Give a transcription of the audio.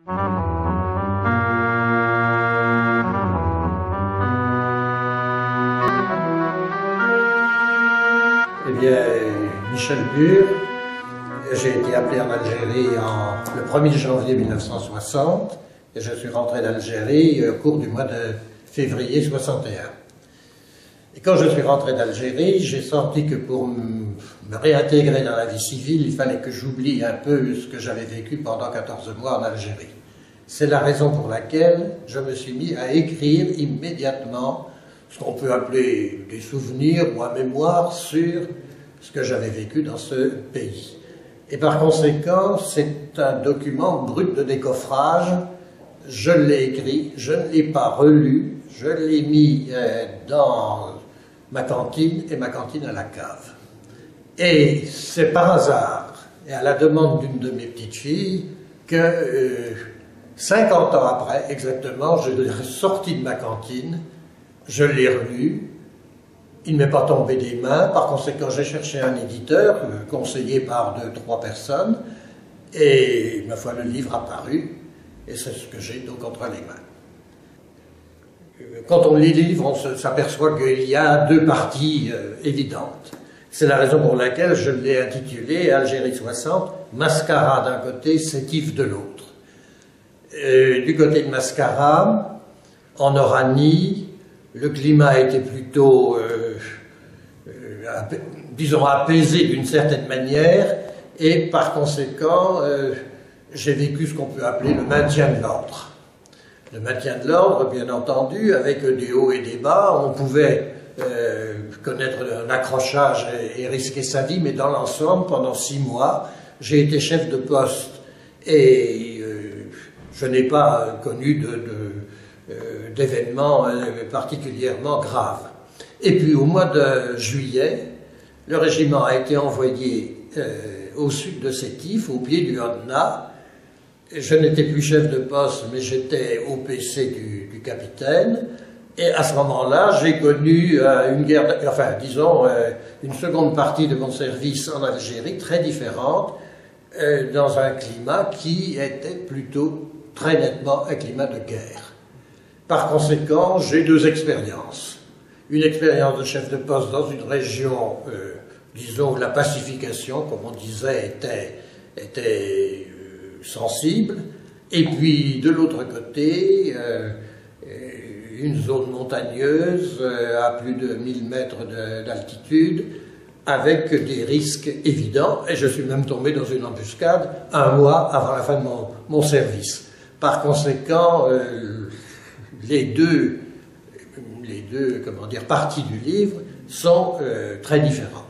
Eh bien, Michel Bure, j'ai été appelé en Algérie le 1er janvier 1960 et je suis rentré d'Algérie au cours du mois de février 61. Et quand je suis rentré d'Algérie, j'ai senti que pour me réintégrer dans la vie civile, il fallait que j'oublie un peu ce que j'avais vécu pendant 14 mois en Algérie. C'est la raison pour laquelle je me suis mis à écrire immédiatement ce qu'on peut appeler des souvenirs ou un mémoire sur ce que j'avais vécu dans ce pays. Et par conséquent, c'est un document brut de décoffrage. Je l'ai écrit, je ne l'ai pas relu, je l'ai mis dans ma cantine et ma cantine à la cave. Et c'est par hasard, et à la demande d'une de mes petites filles, que 50 ans après, exactement, je l'ai sorti de ma cantine, je l'ai relu, il ne m'est pas tombé des mains, par conséquent j'ai cherché un éditeur, conseillé par 2-3 personnes, et ma foi le livre a paru, et c'est ce que j'ai donc entre les mains. Quand on lit le livre, on s'aperçoit qu'il y a deux parties évidentes. C'est la raison pour laquelle je l'ai intitulé Algérie 60, Mascara d'un côté, Sétif de l'autre. Du côté de Mascara, en Oranie, le climat était plutôt, disons, apaisé d'une certaine manière, et par conséquent, j'ai vécu ce qu'on peut appeler le maintien de l'ordre. Le maintien de l'ordre, bien entendu, avec des hauts et des bas, on pouvait connaître un accrochage et risquer sa vie, mais dans l'ensemble, pendant 6 mois, j'ai été chef de poste et je n'ai pas connu d'événements particulièrement graves. Et puis au mois de juillet, le régiment a été envoyé au sud de Sétif, au pied du Hodna. Je n'étais plus chef de poste, mais j'étais au PC du capitaine. Et à ce moment-là, j'ai connu une guerre, enfin, disons, une seconde partie de mon service en Algérie, très différente, dans un climat qui était plutôt très nettement un climat de guerre. Par conséquent, j'ai 2 expériences. Une expérience de chef de poste dans une région, disons, où la pacification, comme on disait, était sensible, et puis de l'autre côté, une zone montagneuse à plus de 1000 mètres d'altitude, avec des risques évidents, et je suis même tombé dans une embuscade 1 mois avant la fin de mon service. Par conséquent, les deux comment dire, parties du livre sont très différentes.